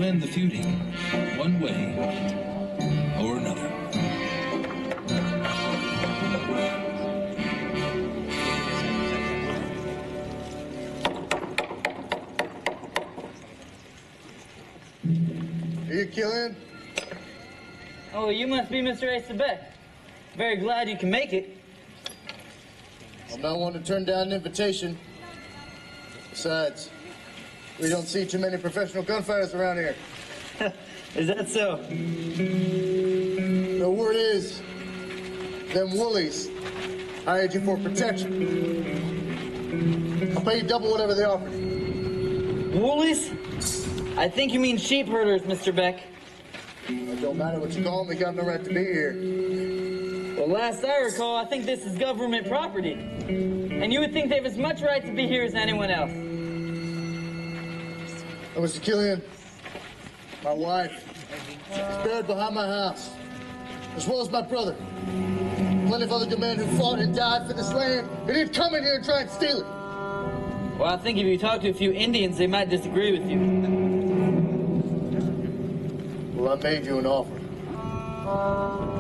End the feuding, one way or another. Are you Killian? Oh, you must be Mr. Acebeck. Very glad you can make it. I'm not one to turn down an invitation. Besides, we don't see too many professional gunfighters around here. Is that so? The word is, them woolies hired you for protection. I'll pay you double whatever they offer. Woolies? I think you mean sheep herders, Mr. Beck. It don't matter what you call them, they got no right to be here. Well, last I recall, I think this is government property. And you would think they have as much right to be here as anyone else. Oh, Mr. Killian, my wife is buried behind my house, as well as my brother. Plenty of other good men who fought and died for this land. They didn't come in here and try and steal it. Well, I think if you talk to a few Indians, they might disagree with you. Well, I made you an offer.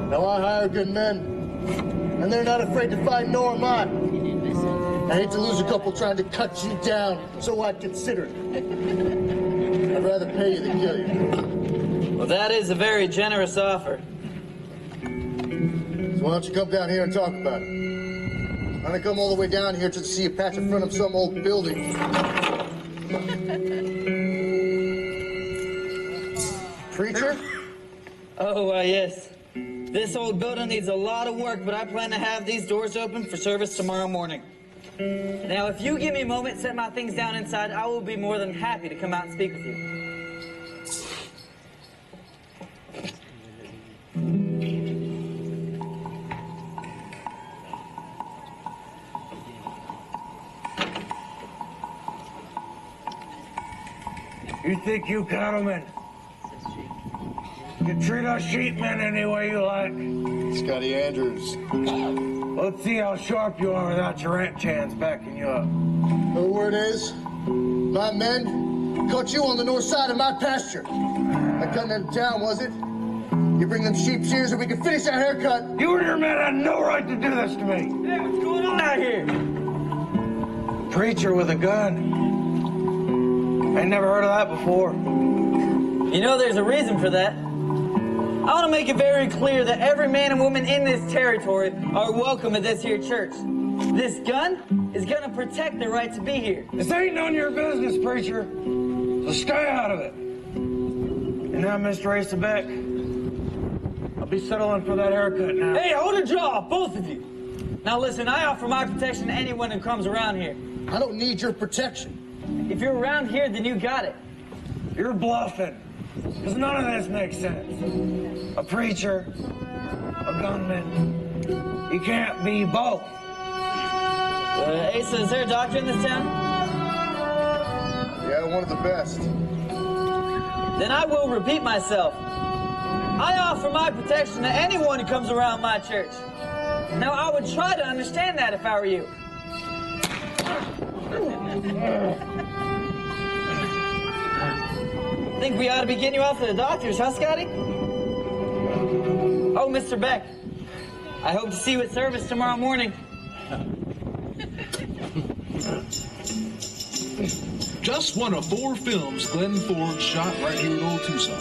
Now I hire good men, and they're not afraid to fight, nor am I. I hate to lose a couple trying to cut you down, so I'd consider it. I'd rather pay you than kill you. Well, that is a very generous offer. So why don't you come down here and talk about it? I'm gonna come all the way down here to see a patch in front of some old building. Preacher? Oh, yes. This old building needs a lot of work, but I plan to have these doors open for service tomorrow morning. Now, if you give me a moment, set my things down inside, I will be more than happy to come out and speak with you. You think you cattlemen can treat us sheepmen any way you like? Scotty Andrews. Let's see how sharp you are without your ranch hands backing you up. The word is, my men caught you on the north side of my pasture. Not cutting into town, was it? You bring them sheep shears and we can finish our haircut. You and your men had no right to do this to me. Hey, what's going on out here? Preacher with a gun. I never heard of that before. You know there's a reason for that. I want to make it very clear that every man and woman in this territory are welcome at this here church. This gun is going to protect the right to be here. This ain't none of your business, preacher. So stay out of it. And now, Mr. Acebeck, I'll be settling for that haircut now. Hey, hold your jaw, both of you. Now listen, I offer my protection to anyone who comes around here. I don't need your protection. If you're around here, then you got it. You're bluffing. Because none of this makes sense. A preacher, a gunman. You can't be both. Asa, is there a doctor in this town? Yeah, one of the best. Then I will repeat myself. I offer my protection to anyone who comes around my church. Now, I would try to understand that if I were you. I think we ought to be getting you off to the doctors, huh, Scotty? Oh, Mr. Beck, I hope to see you at service tomorrow morning. Just one of 4 films Glenn Ford shot right here in old Tucson.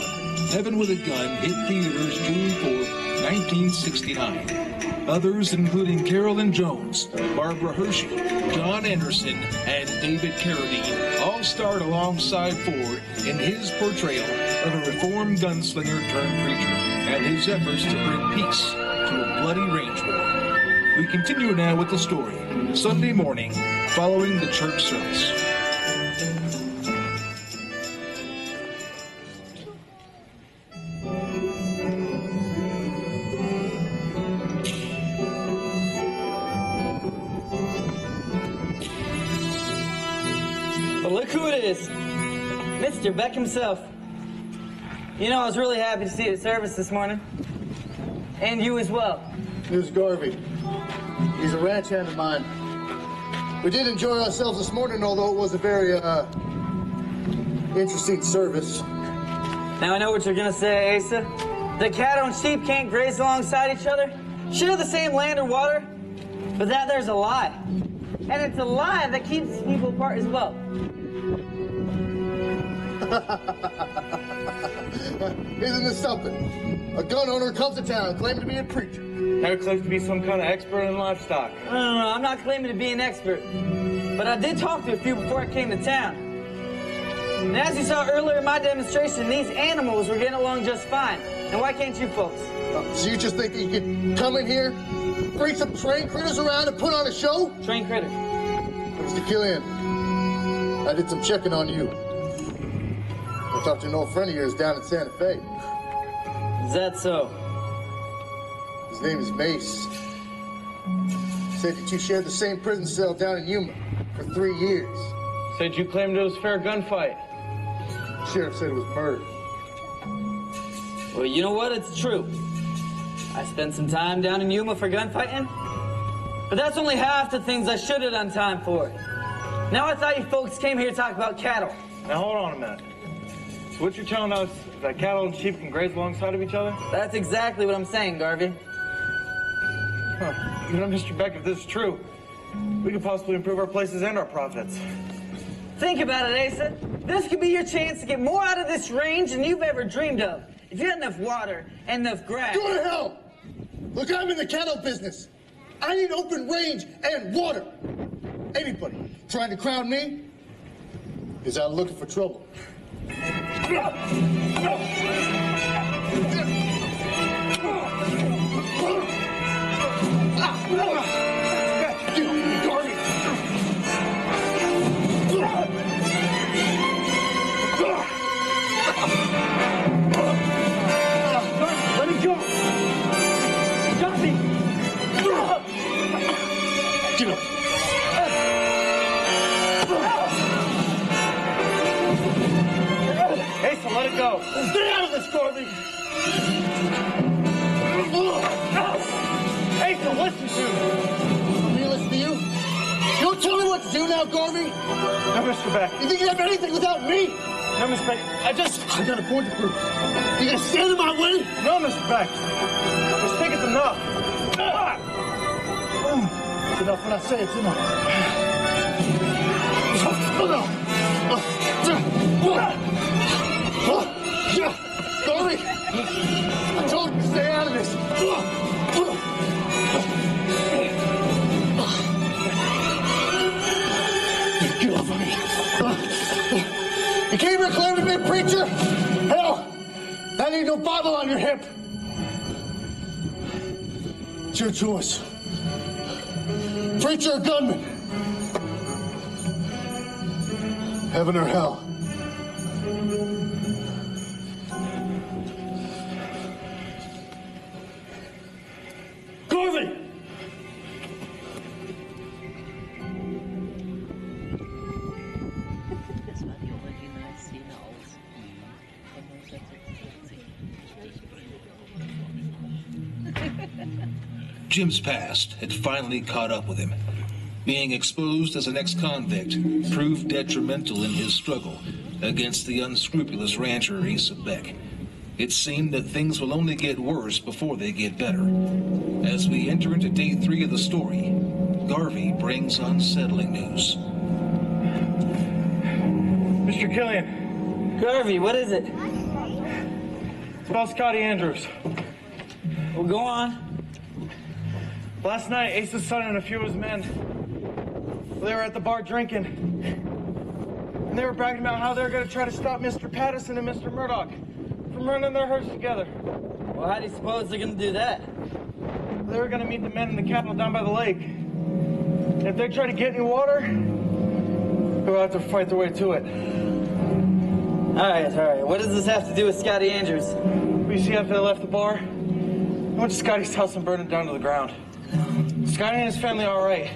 Heaven with a Gun hit theaters June 4th, 1969. Others, including Carolyn Jones, Barbara Hershey, John Anderson, and David Carradine, all starred alongside Ford in his portrayal of a reformed gunslinger turned preacher and his efforts to bring peace to a bloody range war. We continue now with the story, Sunday morning, following the church service. Well, look who it is. Mr. Beck himself. You know, I was really happy to see you at service this morning. And you as well. Here's Garvey. He's a ranch hand of mine. We did enjoy ourselves this morning, although it was a very interesting service. Now I know what you're gonna say, Asa. The cattle and sheep can't graze alongside each other, share the same land or water, but that there's a lie. And it's a lie that keeps people apart as well. Isn't this something? A gun owner comes to town, claiming to be a preacher. Now he claims to be some kind of expert in livestock. No, I'm not claiming to be an expert. But I did talk to a few before I came to town. And as you saw earlier in my demonstration, these animals were getting along just fine. And why can't you folks? So you just think that you can come in here, bring some train critters around and put on a show? Train critter. Mr. Killian, I did some checking on you. I talked to an old friend of yours down in Santa Fe. Is that so? His name is Mace. Said that you shared the same prison cell down in Yuma for 3 years. Said you claimed it was fair gunfight. Sheriff said it was murder. Well, you know what? It's true. I spent some time down in Yuma for gunfighting, but that's only half the things I should have done time for. Now I thought you folks came here to talk about cattle. Now hold on a minute. So what you're telling us is that cattle and sheep can graze alongside of each other? That's exactly what I'm saying, Garvey. Huh. You know, Mr. Beck, if this is true, we could possibly improve our places and our profits. Think about it, Asa. This could be your chance to get more out of this range than you've ever dreamed of. If you had enough water and enough grass. Go to hell! Look, I'm in the cattle business. I need open range and water. Anybody trying to crown me is out looking for trouble. Let me go! Stop me! Get up! Asa, let it go! Stay out of this, Garvey! Asa, listen to me! Want me to listen to you? You don't tell me what to do now, Garvey! No, Mr. Beck. You think you have anything without me? No, Mr. Beck. I got a point to prove. You gonna stand in my way? No, Mr. Beck. Just think it's enough. It's enough when I say it's enough. Garvey! I told you to stay out of this. Get off of me. You came here claiming to be a preacher? Hell, I need no Bible on your hip. It's your choice. Preacher or gunman? Heaven or hell? Garvey! Das war die Originalszene aus von 1946. Jim's past had finally caught up with him. Being exposed as an ex-convict proved detrimental in his struggle against the unscrupulous rancher Asa Beck. It seemed that things will only get worse before they get better. As we enter into day 3 of the story, Garvey brings unsettling news. Mr. Killian. Garvey, what is it? It's about Scotty Andrews. Well, go on. Last night, Asa's son and a few of his men, they were at the bar drinking. And they were bragging about how they're going to try to stop Mr. Patterson and Mr. Murdoch from running their herds together. Well, how do you suppose they're going to do that? They were going to meet the men in the cattle down by the lake. And if they try to get any water, they'll have to fight their way to it. All right. What does this have to do with Scotty Andrews? We see after they left the bar, I went to Scotty's house and burned it down to the ground. Scotty and his family are all right.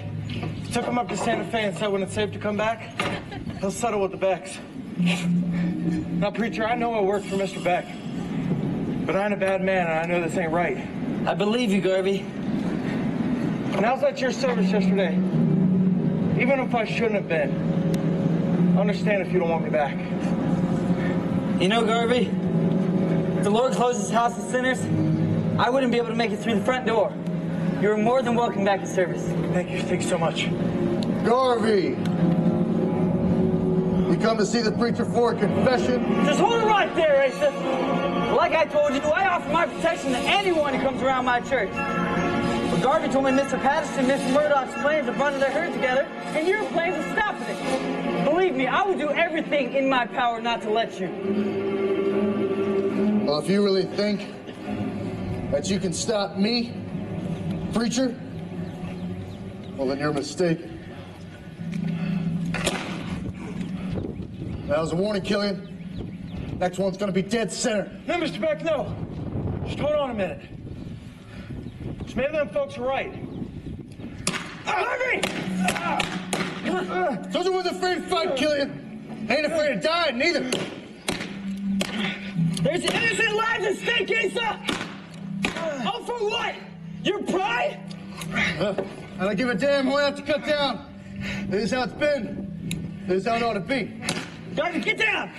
Took him up to Santa Fe and said when it's safe to come back, he'll settle with the Becks. Now, preacher, I know I work for Mr. Beck, but I ain't a bad man and I know this ain't right. I believe you, Garvey. And I was at your service yesterday. Even if I shouldn't have been, I understand if you don't want me back. You know, Garvey, If the Lord closes his house to sinners, I wouldn't be able to make it through the front door. You're more than welcome back to service. Thank you. Thanks so much. Garvey! You come to see the preacher for a confession? Just hold it right there, Asa. Like I told you, I offer my protection to anyone who comes around my church. But Garvey told me Mr. Patterson and Mr. Murdoch's plans of running their herd together, and your plans of stopping it. Believe me, I will do everything in my power not to let you. Well, if you really think that you can stop me, preacher, well, then you're mistaken. That was a warning, Killian. Next one's gonna be dead center. No, Mr. Beck, no. Just hold on a minute. Just maybe them folks are right. Garvey! Those who wasn't afraid to fight, Killian. Ain't afraid of dying, neither. There's innocent lives at stake, Asa! All for what? Your pride? I don't give a damn who I have to cut down. This is how it's been. This is how it ought to be. Garvey, get down!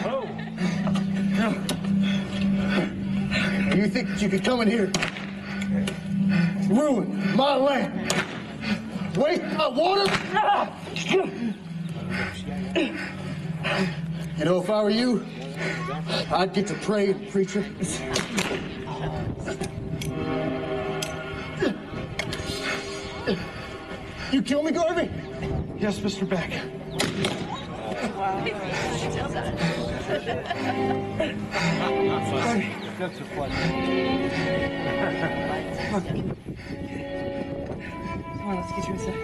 Oh. You think that you could come in here, ruin my land, waste my water? You know, if I were you, I'd get to pray, preacher. You kill me, Garvey? Yes, Mr. Beck. That's a pleasure. Come on, let's get you inside.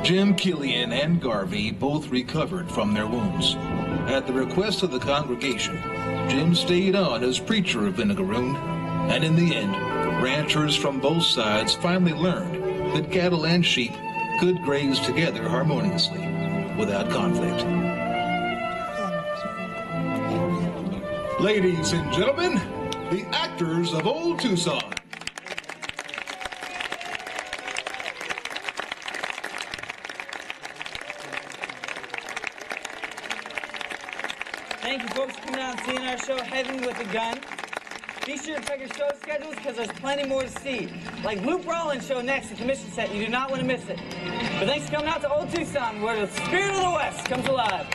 Jim, Killian, and Garvey both recovered from their wounds. At the request of the congregation, Jim stayed on as preacher of Vinegaroon, and in the end, ranchers from both sides finally learned that cattle and sheep could graze together harmoniously without conflict. Ladies and gentlemen, the actors of Old Tucson. Thank you, folks, for coming out and seeing our show, Heaven with a Gun. Be sure to check your show schedules because there's plenty more to see. Like Luke Rollins' show next at the Mission Set. You do not want to miss it. But thanks for coming out to Old Tucson, where the spirit of the West comes alive.